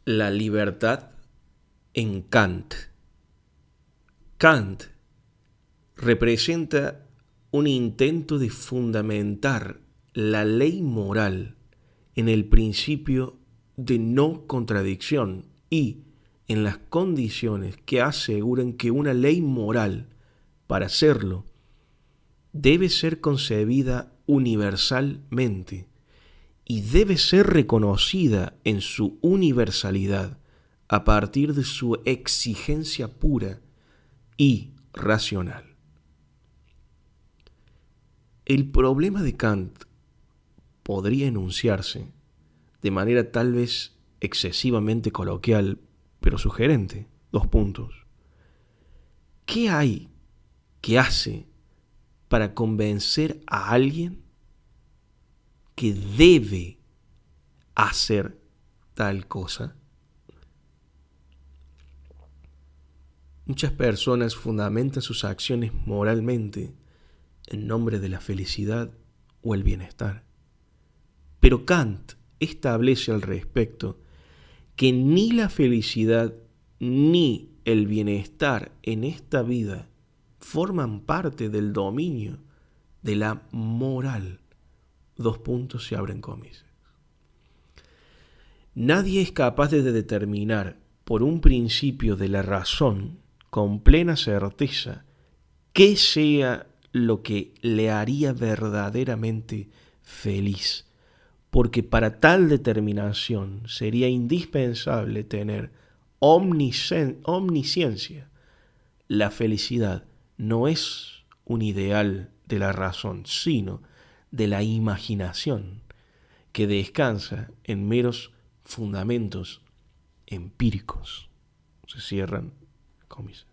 La libertad en Kant. Kant representa un intento de fundamentar la ley moral en el principio de no contradicción y en las condiciones que aseguran que una ley moral, para serlo, debe ser concebida universalmente y debe ser reconocida en su universalidad a partir de su exigencia pura y racional. El problema de Kant podría enunciarse de manera tal vez excesivamente coloquial, pero sugerente. Dos puntos. ¿Qué hay que hace para convencer a alguien que debe hacer tal cosa? Muchas personas fundamentan sus acciones moralmente en nombre de la felicidad o el bienestar. Pero Kant establece al respecto que ni la felicidad ni el bienestar en esta vida forman parte del dominio de la moral. Dos puntos se abren comillas. Nadie es capaz de determinar por un principio de la razón con plena certeza qué sea lo que le haría verdaderamente feliz, porque para tal determinación sería indispensable tener omnisciencia. La felicidad no es un ideal de la razón, sino de la imaginación, que descansa en meros fundamentos empíricos. Se cierran comillas.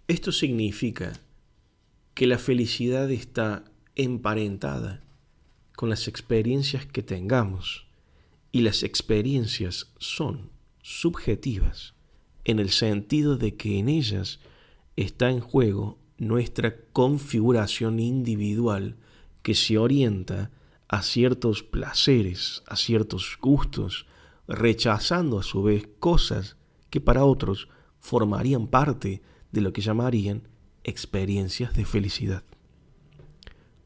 Esto significa que la felicidad está emparentada con las experiencias que tengamos, y las experiencias son subjetivas en el sentido de que en ellas está en juego nuestra configuración individual que se orienta a ciertos placeres, a ciertos gustos, rechazando a su vez cosas que para otros formarían parte de lo que llamarían experiencias de felicidad.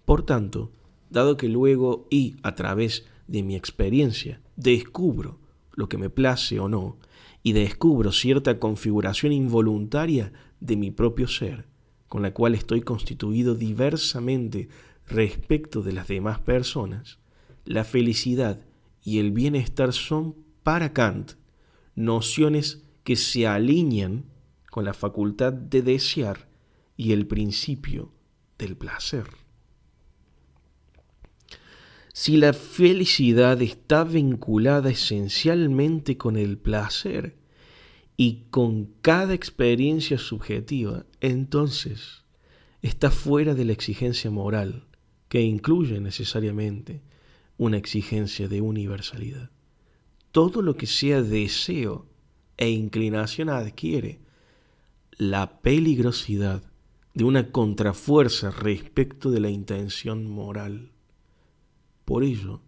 Por tanto, dado que luego y a través de mi experiencia descubro lo que me place o no, y descubro cierta configuración involuntaria de mi propio ser, con la cual estoy constituido diversamente respecto de las demás personas, la felicidad y el bienestar son para Kant nociones que se alinean con la facultad de desear y el principio del placer. Si la felicidad está vinculada esencialmente con el placer y con cada experiencia subjetiva, entonces está fuera de la exigencia moral, que incluye necesariamente una exigencia de universalidad. Todo lo que sea deseo e inclinación adquiere la peligrosidad de una contrafuerza respecto de la intención moral. Por ello,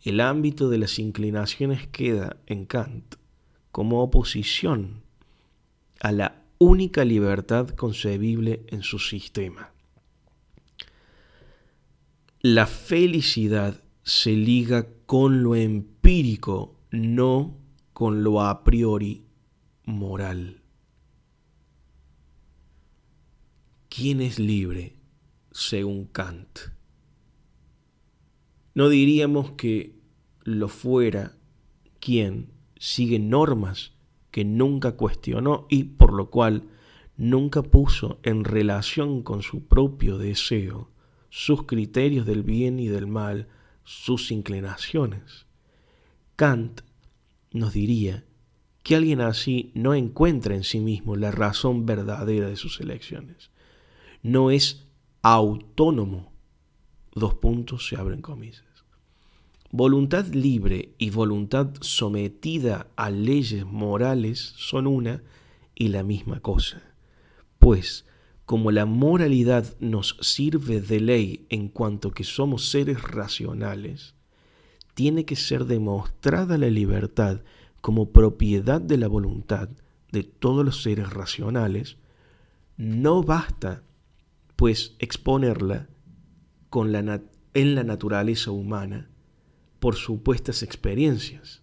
el ámbito de las inclinaciones queda en Kant como oposición a la única libertad concebible en su sistema. La felicidad se liga con lo empírico, no con lo a priori moral. ¿Quién es libre según Kant? No diríamos que lo fuera quien sigue normas que nunca cuestionó y por lo cual nunca puso en relación con su propio deseo sus criterios del bien y del mal, sus inclinaciones. Kant nos diría que alguien así no encuentra en sí mismo la razón verdadera de sus elecciones. No es autónomo. Dos puntos se abren comillas. Voluntad libre y voluntad sometida a leyes morales son una y la misma cosa, pues como la moralidad nos sirve de ley en cuanto que somos seres racionales, tiene que ser demostrada la libertad como propiedad de la voluntad de todos los seres racionales. No basta, pues, exponerla en la naturaleza humana por supuestas experiencias,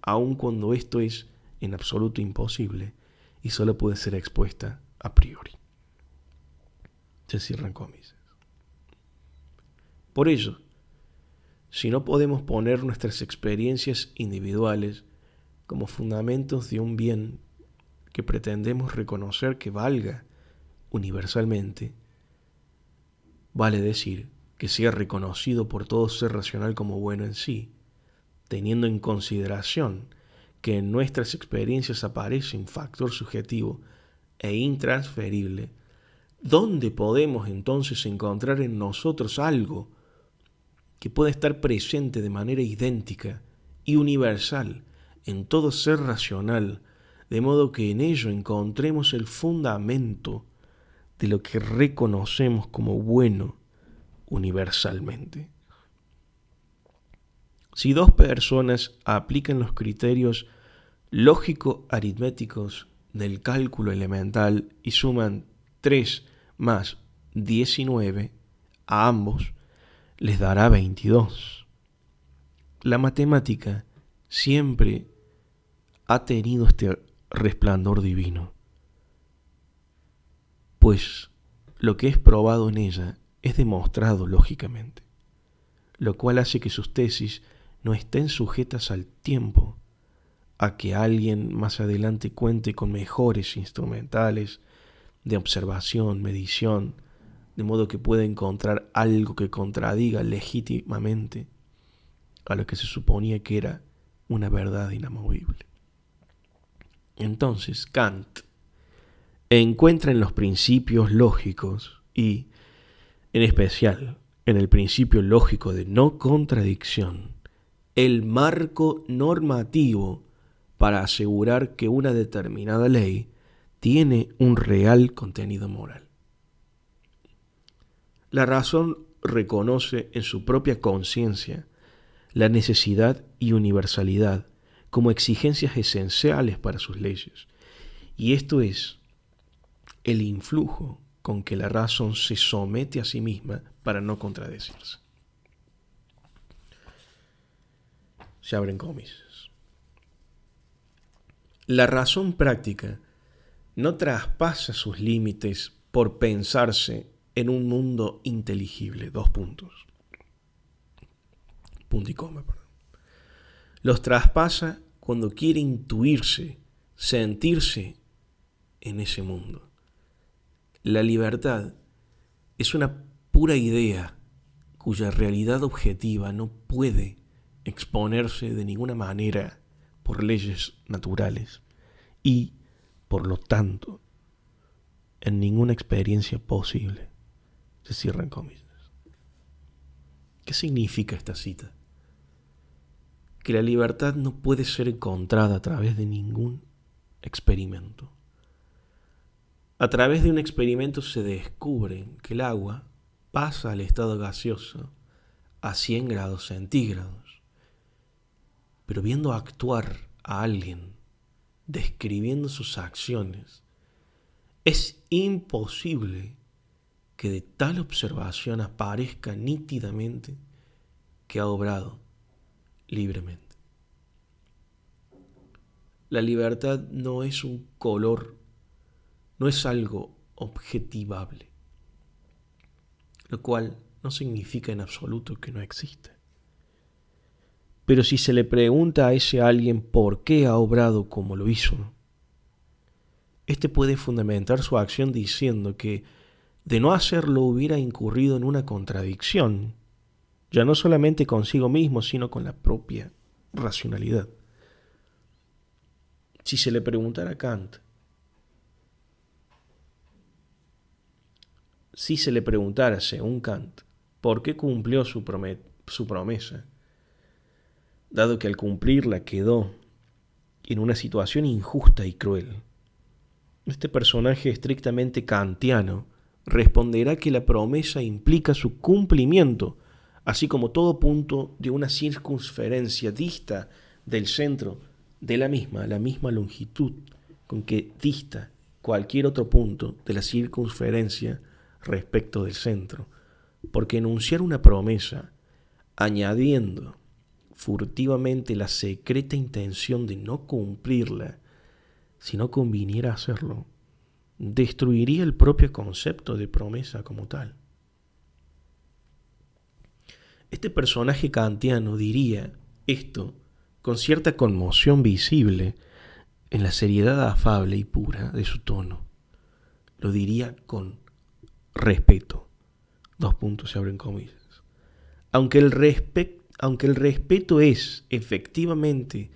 aun cuando esto es en absoluto imposible y solo puede ser expuesta a priori. Se cierran comillas. Por ello, si no podemos poner nuestras experiencias individuales como fundamentos de un bien que pretendemos reconocer que valga universalmente, vale decir que sea reconocido por todo ser racional como bueno en sí, teniendo en consideración que en nuestras experiencias aparece un factor subjetivo e intransferible, ¿dónde podemos entonces encontrar en nosotros algo que pueda estar presente de manera idéntica y universal en todo ser racional, de modo que en ello encontremos el fundamento de lo que reconocemos como bueno universalmente? Si dos personas aplican los criterios lógico-aritméticos del cálculo elemental y suman 3 más 19, a ambos les dará 22. La matemática siempre ha tenido este resplandor divino, pues lo que es probado en ella es demostrado lógicamente, lo cual hace que sus tesis no estén sujetas al tiempo, a que alguien más adelante cuente con mejores instrumentales de observación, medición, de modo que pueda encontrar algo que contradiga legítimamente a lo que se suponía que era una verdad inamovible. Entonces Kant encuentra en los principios lógicos y, en especial, en el principio lógico de no contradicción, el marco normativo para asegurar que una determinada ley tiene un real contenido moral. La razón reconoce en su propia conciencia la necesidad y universalidad como exigencias esenciales para sus leyes, y esto es el influjo con que la razón se somete a sí misma para no contradecirse. Se abren comillas. La razón práctica no traspasa sus límites por pensarse en un mundo inteligible. Punto y coma, perdón. Los traspasa cuando quiere intuirse, sentirse en ese mundo. La libertad es una pura idea cuya realidad objetiva no puede exponerse de ninguna manera por leyes naturales y, por lo tanto, en ninguna experiencia posible. Se cierran comillas. ¿Qué significa esta cita? Que la libertad no puede ser encontrada a través de ningún experimento. A través de un experimento se descubre que el agua pasa al estado gaseoso a 100 grados centígrados. Pero viendo actuar a alguien, describiendo sus acciones, es imposible que de tal observación aparezca nítidamente que ha obrado libremente. La libertad no es un color, no es algo objetivable, lo cual no significa en absoluto que no exista. Pero si se le pregunta a ese alguien por qué ha obrado como lo hizo, éste puede fundamentar su acción diciendo que de no hacerlo hubiera incurrido en una contradicción, ya no solamente consigo mismo, sino con la propia racionalidad. Si se le preguntara a Kant, según Kant, por qué cumplió su promesa, dado que al cumplirla quedó en una situación injusta y cruel, este personaje estrictamente kantiano responderá que la promesa implica su cumplimiento, así como todo punto de una circunferencia dista del centro de la misma longitud con que dista cualquier otro punto de la circunferencia respecto del centro, porque enunciar una promesa añadiendo furtivamente la secreta intención de no cumplirla, si no conviniera hacerlo, destruiría el propio concepto de promesa como tal. Este personaje kantiano diría esto con cierta conmoción visible en la seriedad afable y pura de su tono. Lo diría con respeto. Dos puntos se abren comillas. Aunque el respeto es efectivamente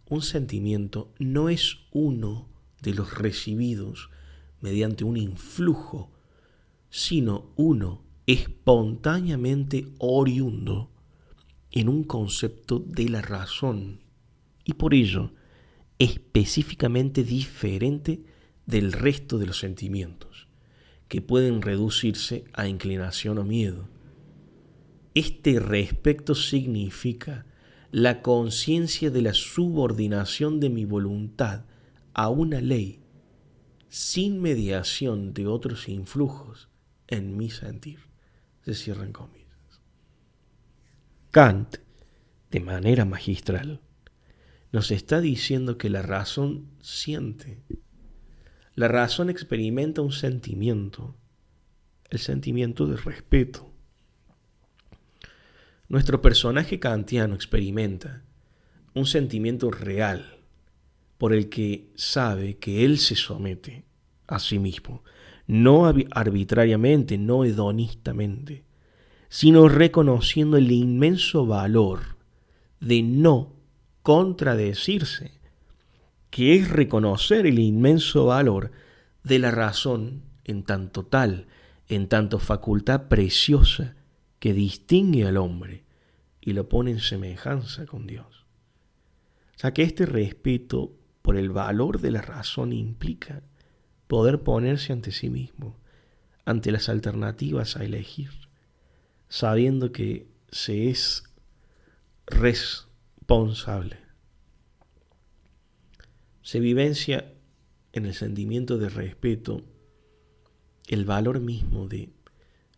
un sentimiento, no es uno de los recibidos mediante un influjo, sino uno espontáneamente oriundo en un concepto de la razón y por ello específicamente diferente del resto de los sentimientos, que pueden reducirse a inclinación o miedo. Este respeto significa la conciencia de la subordinación de mi voluntad a una ley sin mediación de otros influjos en mi sentir. Se cierran comillas. Kant, de manera magistral, nos está diciendo que la razón siente. La razón experimenta un sentimiento, el sentimiento de respeto. Nuestro personaje kantiano experimenta un sentimiento real por el que sabe que él se somete a sí mismo, no arbitrariamente, no hedonistamente, sino reconociendo el inmenso valor de no contradecirse, que es reconocer el inmenso valor de la razón en tanto tal, en tanto facultad preciosa que distingue al hombre y lo pone en semejanza con Dios. O sea que este respeto por el valor de la razón implica poder ponerse ante sí mismo, ante las alternativas a elegir, sabiendo que se es responsable. Se vivencia en el sentimiento de respeto el valor mismo de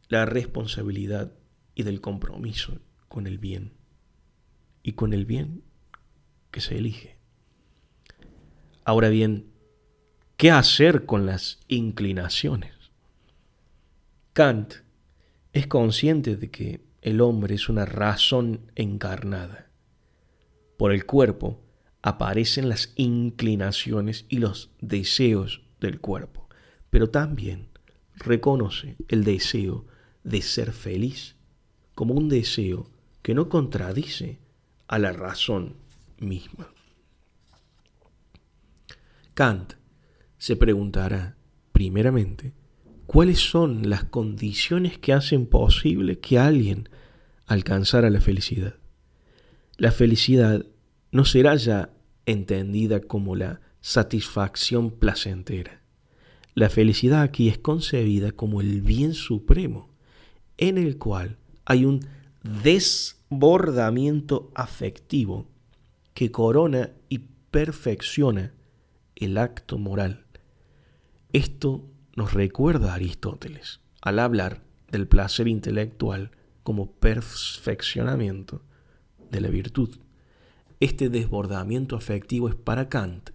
la responsabilidad y del compromiso con el bien y con el bien que se elige. Ahora bien, ¿qué hacer con las inclinaciones? Kant es consciente de que el hombre es una razón encarnada. Por el cuerpo aparecen las inclinaciones y los deseos del cuerpo, pero también reconoce el deseo de ser feliz como un deseo que no contradice a la razón misma. Kant se preguntará, primeramente, ¿cuáles son las condiciones que hacen posible que alguien alcanzara la felicidad? La felicidad no será ya entendida como la satisfacción placentera. La felicidad aquí es concebida como el bien supremo, en el cual hay un desbordamiento afectivo que corona y perfecciona el acto moral. Esto nos recuerda a Aristóteles al hablar del placer intelectual como perfeccionamiento de la virtud. Este desbordamiento afectivo es para Kant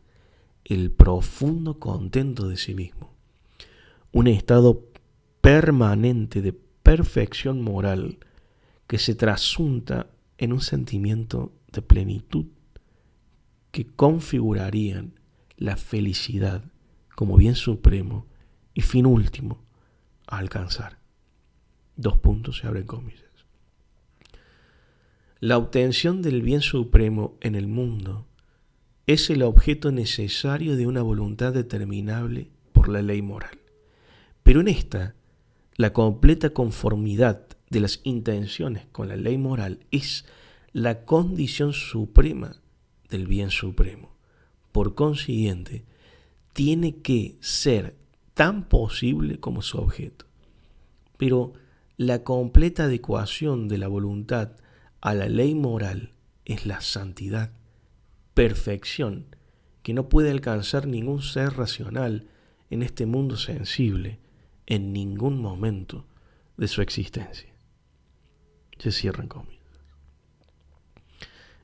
el profundo contento de sí mismo, un estado permanente de perfección moral que se trasunta en un sentimiento de plenitud que configurarían la felicidad como bien supremo y fin último a alcanzar. Dos puntos se abren comillas. La obtención del bien supremo en el mundo es el objeto necesario de una voluntad determinable por la ley moral. Pero en esta, la completa conformidad de las intenciones con la ley moral es la condición suprema del bien supremo. Por consiguiente, tiene que ser tan posible como su objeto. Pero la completa adecuación de la voluntad a la ley moral es la santidad, perfección, que no puede alcanzar ningún ser racional en este mundo sensible en ningún momento de su existencia. Se cierran comillas.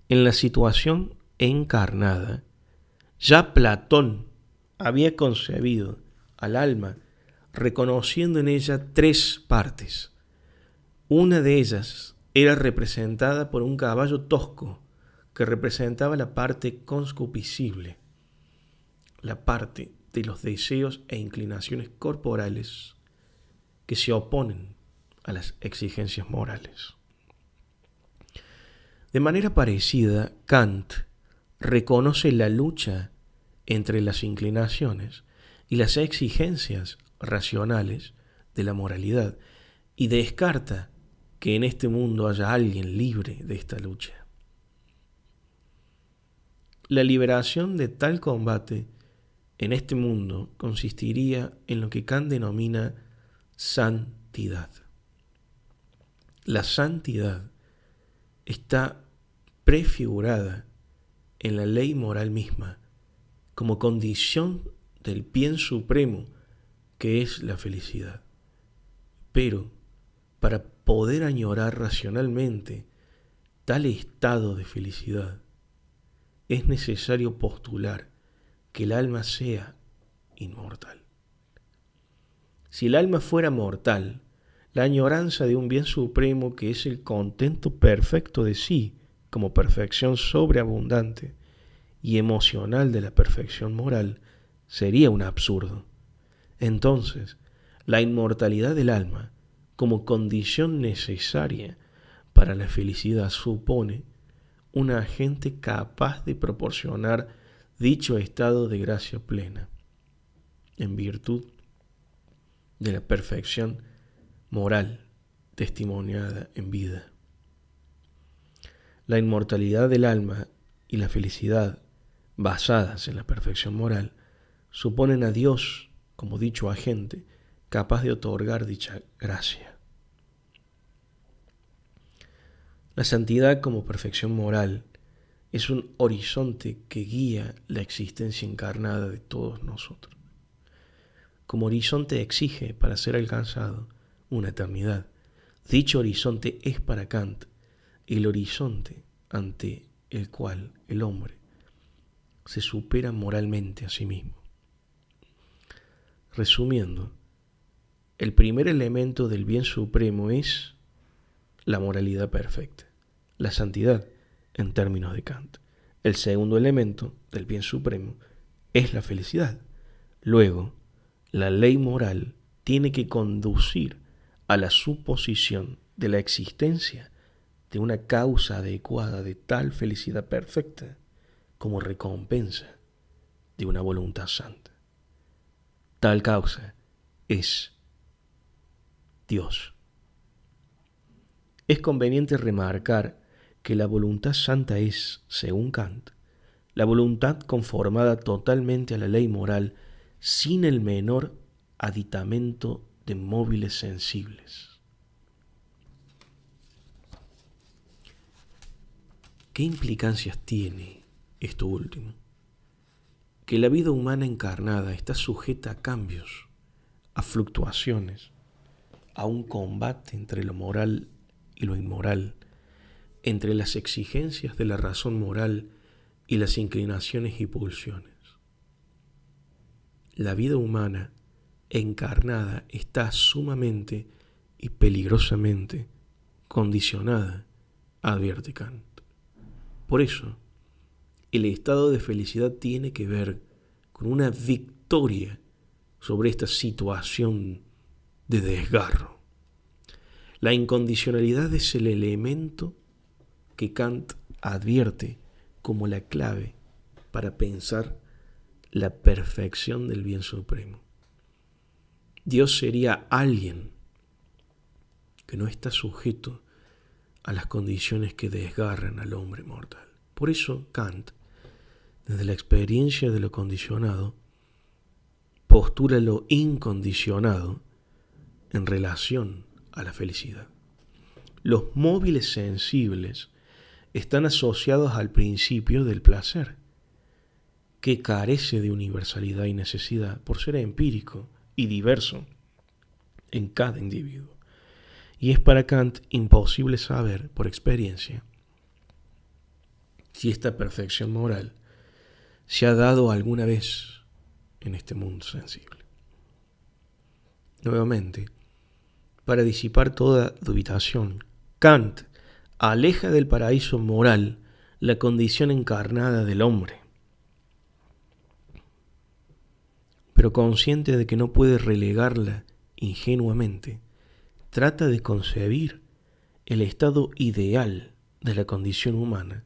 En la situación encarnada, ya Platón había concebido al alma reconociendo en ella tres partes. Una de ellas era representada por un caballo tosco que representaba la parte concupiscible, la parte de los deseos e inclinaciones corporales que se oponen a las exigencias morales. De manera parecida, Kant reconoce la lucha entre las inclinaciones y las exigencias racionales de la moralidad y descarta que en este mundo haya alguien libre de esta lucha. La liberación de tal combate en este mundo consistiría en lo que Kant denomina santidad. La santidad está prefigurada en la ley moral misma como condición del bien supremo que es la felicidad. Pero para poder añorar racionalmente tal estado de felicidad, es necesario postular que el alma sea inmortal. Si el alma fuera mortal, la añoranza de un bien supremo que es el contento perfecto de sí, como perfección sobreabundante y emocional de la perfección moral, sería un absurdo. Entonces, la inmortalidad del alma, como condición necesaria para la felicidad, supone un agente capaz de proporcionar dicho estado de gracia plena, en virtud de la perfección moral testimoniada en vida. La inmortalidad del alma y la felicidad basadas en la perfección moral suponen a Dios como dicho agente capaz de otorgar dicha gracia. La santidad como perfección moral es un horizonte que guía la existencia encarnada de todos nosotros. Como horizonte exige, para ser alcanzado, una eternidad. Dicho horizonte es para Kant el horizonte ante el cual el hombre se supera moralmente a sí mismo. Resumiendo, el primer elemento del bien supremo es la moralidad perfecta, la santidad en términos de Kant. El segundo elemento del bien supremo es la felicidad. Luego, la ley moral tiene que conducir a la suposición de la existencia de una causa adecuada de tal felicidad perfecta como recompensa de una voluntad santa. Tal causa es Dios. Es conveniente remarcar que la voluntad santa es, según Kant, la voluntad conformada totalmente a la ley moral sin el menor aditamento de móviles sensibles. ¿Qué implicancias tiene esto último? Que la vida humana encarnada está sujeta a cambios, a fluctuaciones, a un combate entre lo moral y lo inmoral, entre las exigencias de la razón moral y las inclinaciones y pulsiones. La vida humana encarnada está sumamente y peligrosamente condicionada, advierte Kant. Por eso, el estado de felicidad tiene que ver con una victoria sobre esta situación de desgarro. La incondicionalidad es el elemento que Kant advierte como la clave para pensar la perfección del bien supremo. Dios sería alguien que no está sujeto a las condiciones que desgarran al hombre mortal. Por eso Kant, desde la experiencia de lo condicionado, postula lo incondicionado en relación a la felicidad. Los móviles sensibles están asociados al principio del placer, que carece de universalidad y necesidad por ser empírico y diverso en cada individuo. Y es para Kant imposible saber por experiencia si esta perfección moral se ha dado alguna vez en este mundo sensible. Nuevamente, para disipar toda dubitación, Kant aleja del paraíso moral la condición encarnada del hombre, pero consciente de que no puede relegarla ingenuamente, trata de concebir el estado ideal de la condición humana,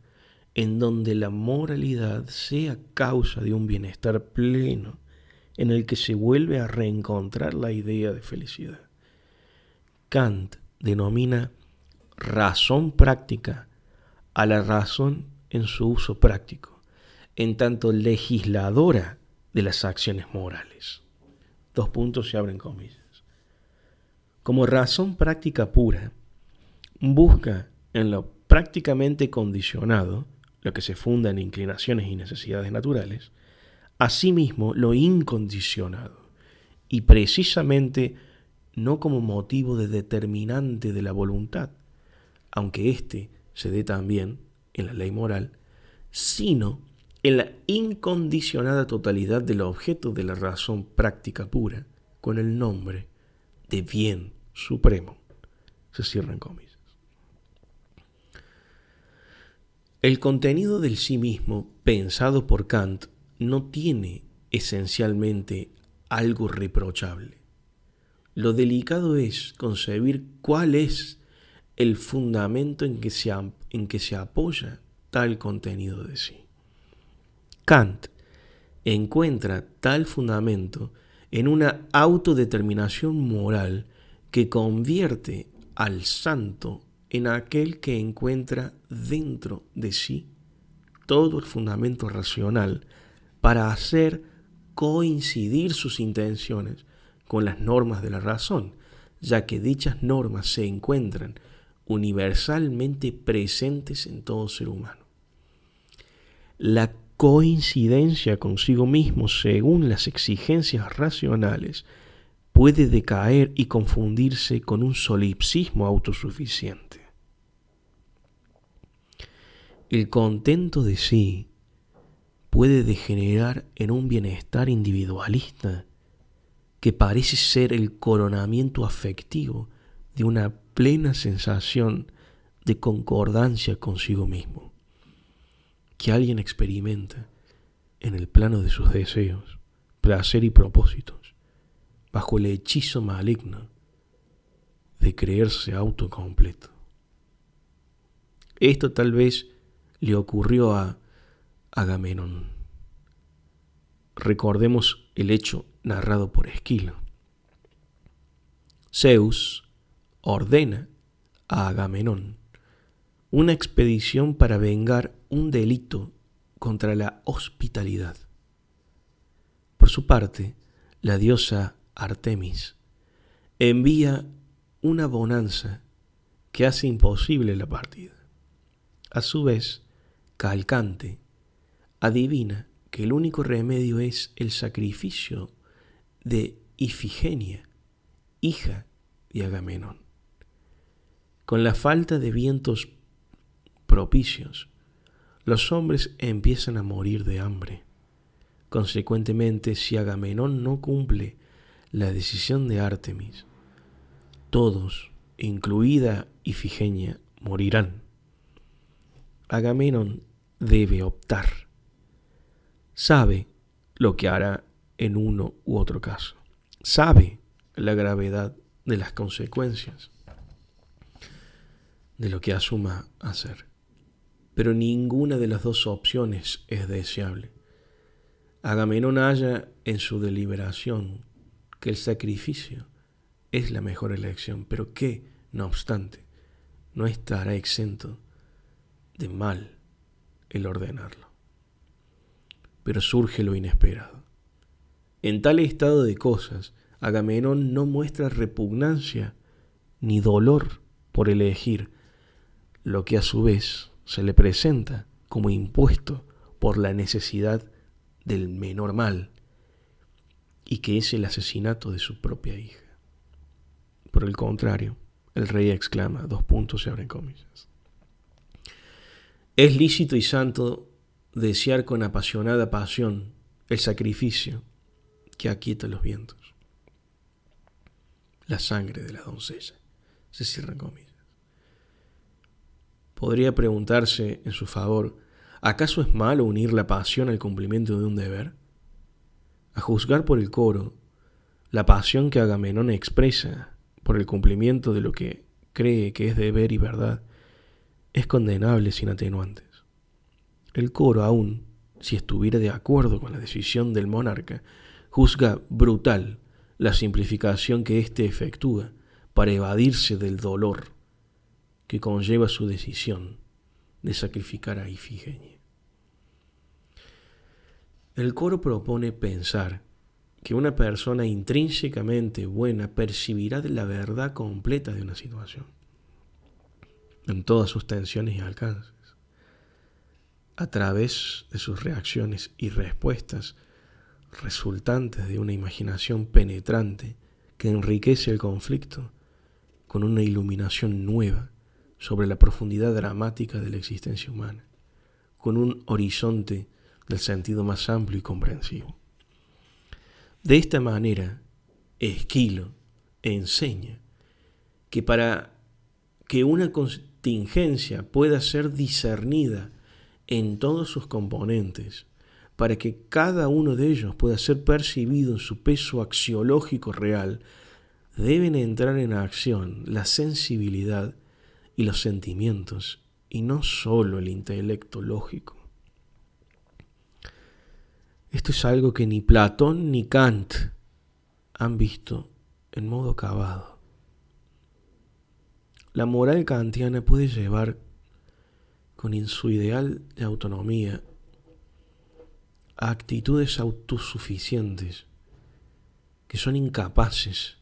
en donde la moralidad sea causa de un bienestar pleno, en el que se vuelve a reencontrar la idea de felicidad. Kant denomina razón práctica a la razón en su uso práctico, en tanto legisladora de las acciones morales. Dos puntos se abren comillas. Como razón práctica pura, busca en lo prácticamente condicionado, lo que se funda en inclinaciones y necesidades naturales, asimismo lo incondicionado, y precisamente no como motivo de determinante de la voluntad, aunque éste se dé también en la ley moral, sino en la incondicionada totalidad del objeto de la razón práctica pura, con el nombre de bien supremo. Se cierran comillas. El contenido del sí mismo, pensado por Kant, no tiene esencialmente algo reprochable. Lo delicado es concebir cuál es el fundamento en que se apoya tal contenido de sí. Kant encuentra tal fundamento en una autodeterminación moral que convierte al santo en aquel que encuentra dentro de sí todo el fundamento racional para hacer coincidir sus intenciones con las normas de la razón, ya que dichas normas se encuentran universalmente presentes en todo ser humano. La coincidencia consigo mismo según las exigencias racionales puede decaer y confundirse con un solipsismo autosuficiente. El contento de sí puede degenerar en un bienestar individualista que parece ser el coronamiento afectivo de una plena sensación de concordancia consigo mismo, que alguien experimenta en el plano de sus deseos, placer y propósitos, bajo el hechizo maligno de creerse autocompleto. Esto tal vez le ocurrió a Agamenón. Recordemos el hecho narrado por Esquilo. Zeus ordena a Agamenón una expedición para vengar un delito contra la hospitalidad. Por su parte, la diosa Artemis envía una bonanza que hace imposible la partida. A su vez, Calcante adivina que el único remedio es el sacrificio de Ifigenia, hija de Agamenón. Con la falta de vientos propicios, los hombres empiezan a morir de hambre. Consecuentemente, si Agamenón no cumple la decisión de Artemis, todos, incluida Ifigenia, morirán. Agamenón debe optar. Sabe lo que hará en uno u otro caso. Sabe la gravedad de las consecuencias de lo que asuma hacer. Pero ninguna de las dos opciones es deseable. Agamenón halla en su deliberación que el sacrificio es la mejor elección, pero que, no obstante, no estará exento de mal el ordenarlo. Pero surge lo inesperado. En tal estado de cosas, Agamenón no muestra repugnancia ni dolor por elegir lo que a su vez se le presenta como impuesto por la necesidad del menor mal, y que es el asesinato de su propia hija. Por el contrario, el rey exclama, se abren comillas: es lícito y santo desear con apasionada pasión el sacrificio que aquieta los vientos, la sangre de la doncella, se cierran comillas. Podría preguntarse en su favor, ¿acaso es malo unir la pasión al cumplimiento de un deber? A juzgar por el coro, la pasión que Agamenón expresa por el cumplimiento de lo que cree que es deber y verdad es condenable sin atenuantes. El coro, aun si estuviera de acuerdo con la decisión del monarca, juzga brutal la simplificación que éste efectúa para evadirse del dolor que conlleva su decisión de sacrificar a Ifigenia. El coro propone pensar que una persona intrínsecamente buena percibirá la verdad completa de una situación, en todas sus tensiones y alcances, a través de sus reacciones y respuestas resultantes de una imaginación penetrante que enriquece el conflicto con una iluminación nueva sobre la profundidad dramática de la existencia humana, con un horizonte del sentido más amplio y comprensivo. De esta manera, Esquilo enseña que para que una contingencia pueda ser discernida en todos sus componentes, para que cada uno de ellos pueda ser percibido en su peso axiológico real, deben entrar en acción la sensibilidad y los sentimientos, y no solo el intelecto lógico. Esto es algo que ni Platón ni Kant han visto en modo acabado. La moral kantiana puede llevar con su ideal de autonomía a actitudes autosuficientes que son incapaces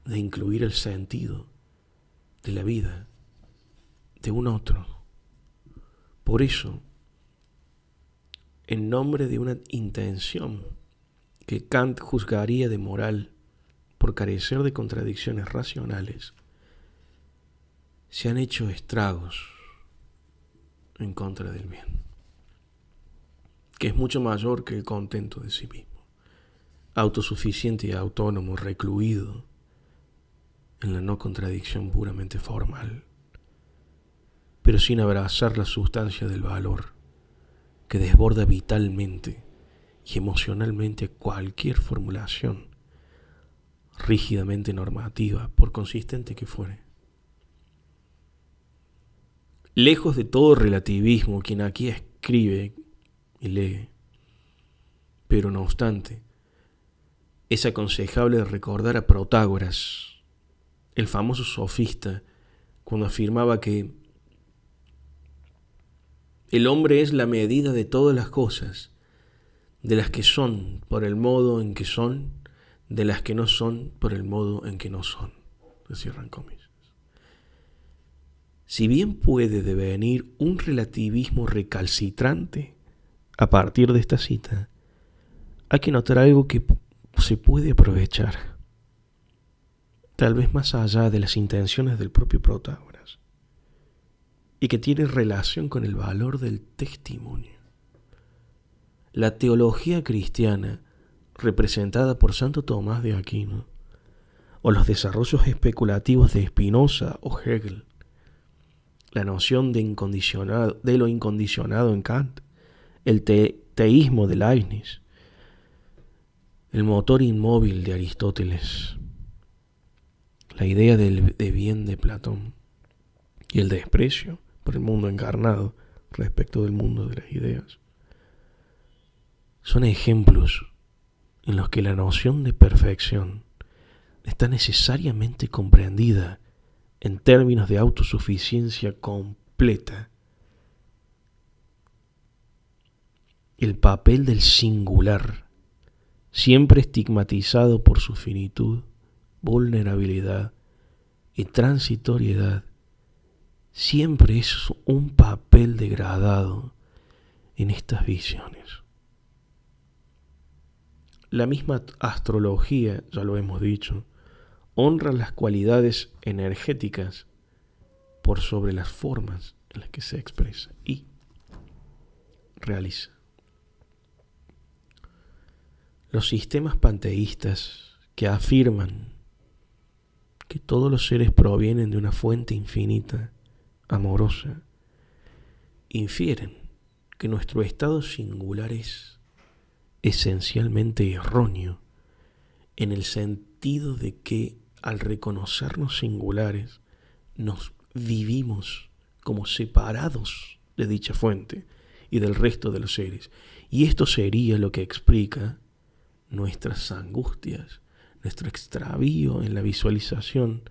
de incluir el sentido de la vida de un otro. Por eso, en nombre de una intención que Kant juzgaría de moral por carecer de contradicciones racionales, se han hecho estragos en contra del bien, que es mucho mayor que el contento de sí mismo, autosuficiente y autónomo, recluido en la no contradicción puramente formal, pero sin abrazar la sustancia del valor que desborda vitalmente y emocionalmente cualquier formulación rígidamente normativa, por consistente que fuere. Lejos de todo relativismo, quien aquí escribe y lee, pero no obstante, es aconsejable recordar a Protágoras, el famoso sofista, cuando afirmaba que el hombre es la medida de todas las cosas, de las que son por el modo en que son, de las que no son por el modo en que no son. Se cierran comillas. Si bien puede devenir un relativismo recalcitrante a partir de esta cita, hay que notar algo que se puede aprovechar, tal vez más allá de las intenciones del propio Protágoras, y que tiene relación con el valor del testimonio. La teología cristiana, representada por Santo Tomás de Aquino, o los desarrollos especulativos de Spinoza o Hegel, la noción de lo incondicionado en Kant, el teísmo de Leibniz, el motor inmóvil de Aristóteles, la idea de bien de Platón y el desprecio por el mundo encarnado respecto del mundo de las ideas, son ejemplos en los que la noción de perfección está necesariamente comprendida en términos de autosuficiencia completa. El papel del singular, siempre estigmatizado por su finitud, vulnerabilidad y transitoriedad siempre es un papel degradado en estas visiones. La misma astrología, ya lo hemos dicho, honra las cualidades energéticas por sobre las formas en las que se expresa y realiza. Los sistemas panteístas que afirman que todos los seres provienen de una fuente infinita, amorosa, infieren que nuestro estado singular es esencialmente erróneo, en el sentido de que al reconocernos singulares, nos vivimos como separados de dicha fuente y del resto de los seres. Y esto sería lo que explica nuestras angustias, nuestro extravío en la visualización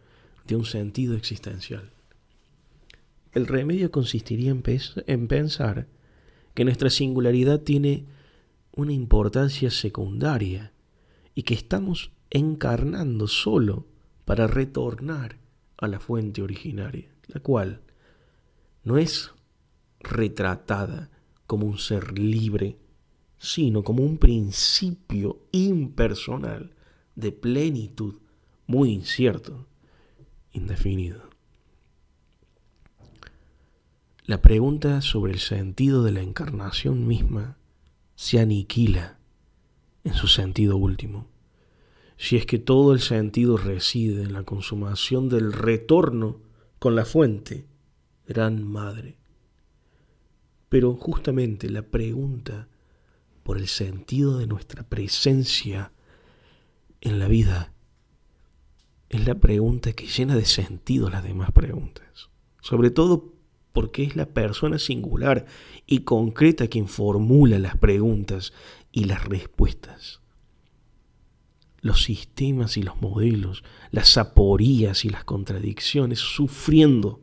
de un sentido existencial. El remedio consistiría en pensar que nuestra singularidad tiene una importancia secundaria y que estamos encarnando solo para retornar a la fuente originaria, la cual no es retratada como un ser libre, sino como un principio impersonal de plenitud muy incierto, indefinido. La pregunta sobre el sentido de la encarnación misma se aniquila en su sentido último, si es que todo el sentido reside en la consumación del retorno con la fuente, Gran Madre. Pero justamente la pregunta por el sentido de nuestra presencia en la vida es la pregunta que llena de sentido las demás preguntas, sobre todo porque es la persona singular y concreta quien formula las preguntas y las respuestas. Los sistemas y los modelos, las aporías y las contradicciones, sufriendo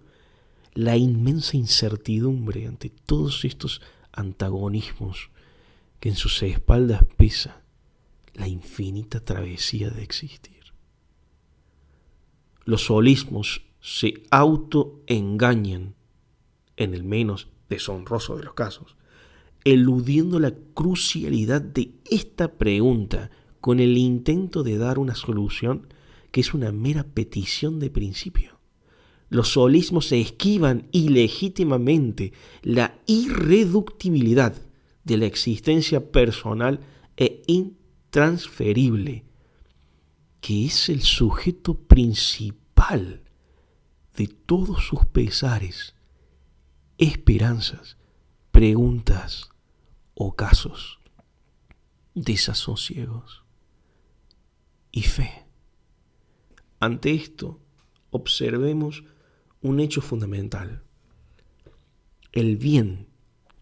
la inmensa incertidumbre ante todos estos antagonismos que en sus espaldas pesa la infinita travesía de existir. Los holismos se autoengañan, en el menos deshonroso de los casos, eludiendo la crucialidad de esta pregunta con el intento de dar una solución que es una mera petición de principio. Los holismos se esquivan ilegítimamente la irreductibilidad de la existencia personal e intransferible, que es el sujeto principal de todos sus pesares, esperanzas, preguntas o casos, desasosiegos y fe. Ante esto, observemos un hecho fundamental. El bien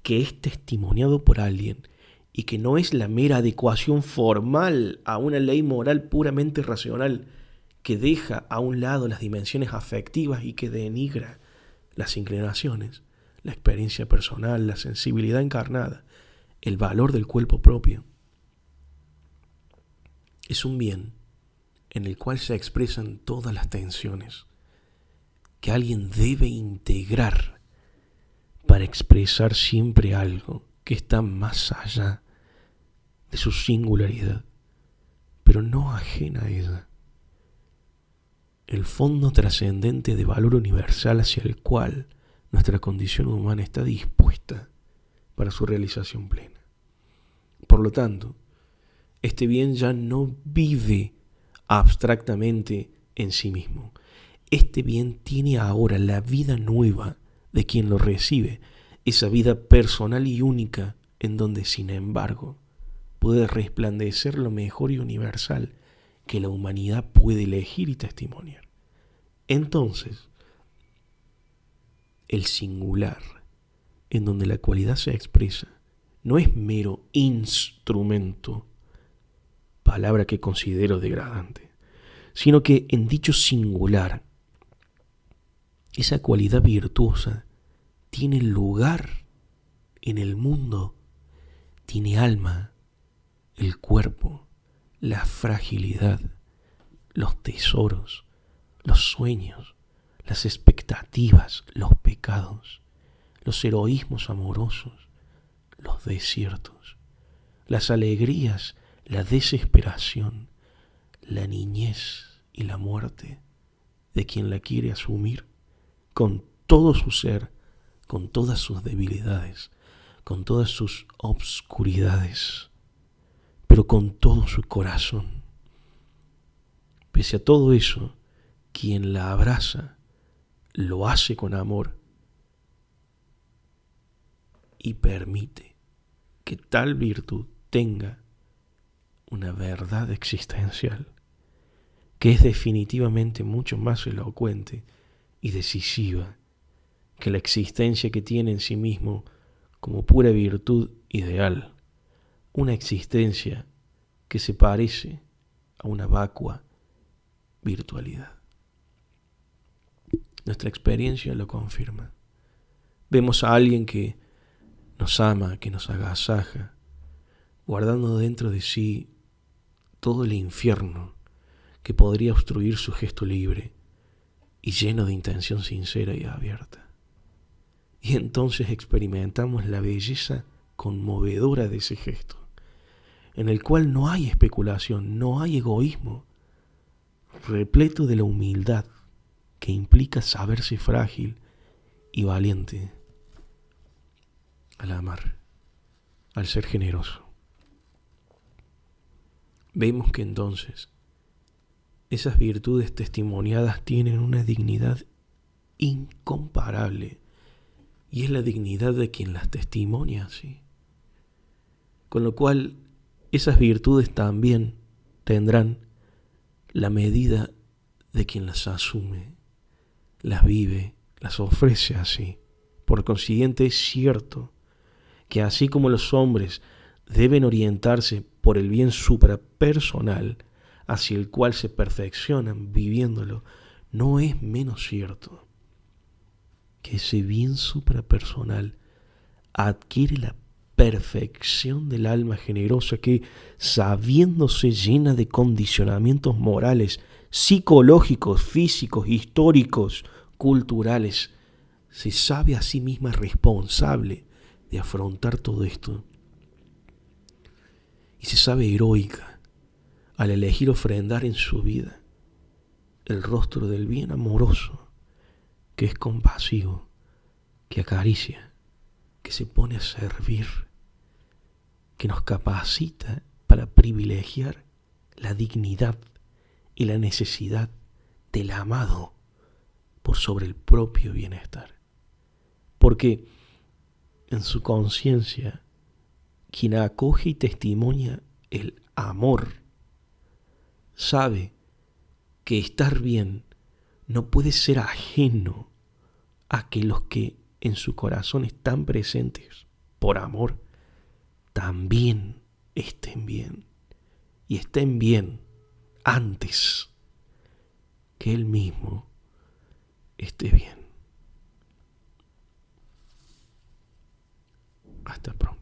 que es testimoniado por alguien y que no es la mera adecuación formal a una ley moral puramente racional que deja a un lado las dimensiones afectivas y que denigra las inclinaciones, la experiencia personal, la sensibilidad encarnada, el valor del cuerpo propio. Es un bien en el cual se expresan todas las tensiones que alguien debe integrar para expresar siempre algo que está más allá de su singularidad, pero no ajena a ella. El fondo trascendente de valor universal hacia el cual nuestra condición humana está dispuesta para su realización plena. Por lo tanto, este bien ya no vive abstractamente en sí mismo. Este bien tiene ahora la vida nueva de quien lo recibe, esa vida personal y única en donde, sin embargo, puede resplandecer lo mejor y universal que la humanidad puede elegir y testimoniar. Entonces, el singular, en donde la cualidad se expresa, no es mero instrumento, palabra que considero degradante, sino que en dicho singular, esa cualidad virtuosa tiene lugar en el mundo, tiene alma, el cuerpo, la fragilidad, los tesoros, los sueños, las expectativas, los pecados, los heroísmos amorosos, los desiertos, las alegrías, la desesperación, la niñez y la muerte de quien la quiere asumir con todo su ser, con todas sus debilidades, con todas sus obscuridades, pero con todo su corazón. Pese a todo eso, quien la abraza lo hace con amor y permite que tal virtud tenga una verdad existencial que es definitivamente mucho más elocuente y decisiva que la existencia que tiene en sí mismo como pura virtud ideal, una existencia que se parece a una vacua virtualidad. Nuestra experiencia lo confirma. Vemos a alguien que nos ama, que nos agasaja, guardando dentro de sí todo el infierno que podría obstruir su gesto libre y lleno de intención sincera y abierta. Y entonces experimentamos la belleza conmovedora de ese gesto, en el cual no hay especulación, no hay egoísmo, repleto de la humildad que implica saberse frágil y valiente al amar, al ser generoso. Vemos que entonces esas virtudes testimoniadas tienen una dignidad incomparable y es la dignidad de quien las testimonia, ¿sí? Con lo cual esas virtudes también tendrán la medida de quien las asume, las vive, las ofrece así. Por consiguiente, es cierto que así como los hombres deben orientarse por el bien suprapersonal hacia el cual se perfeccionan viviéndolo, no es menos cierto que ese bien suprapersonal adquiere la perfección del alma generosa que, sabiéndose llena de condicionamientos morales, psicológicos, físicos, históricos, culturales, se sabe a sí misma responsable de afrontar todo esto. Y se sabe heroica al elegir ofrendar en su vida el rostro del bien amoroso, que es compasivo, que acaricia, que se pone a servir, que nos capacita para privilegiar la dignidad y la necesidad del amado por sobre el propio bienestar. Porque en su conciencia, quien acoge y testimonia el amor, sabe que estar bien no puede ser ajeno a que los que en su corazón están presentes por amor también estén bien, y estén bien antes que él mismo esté bien. Hasta pronto.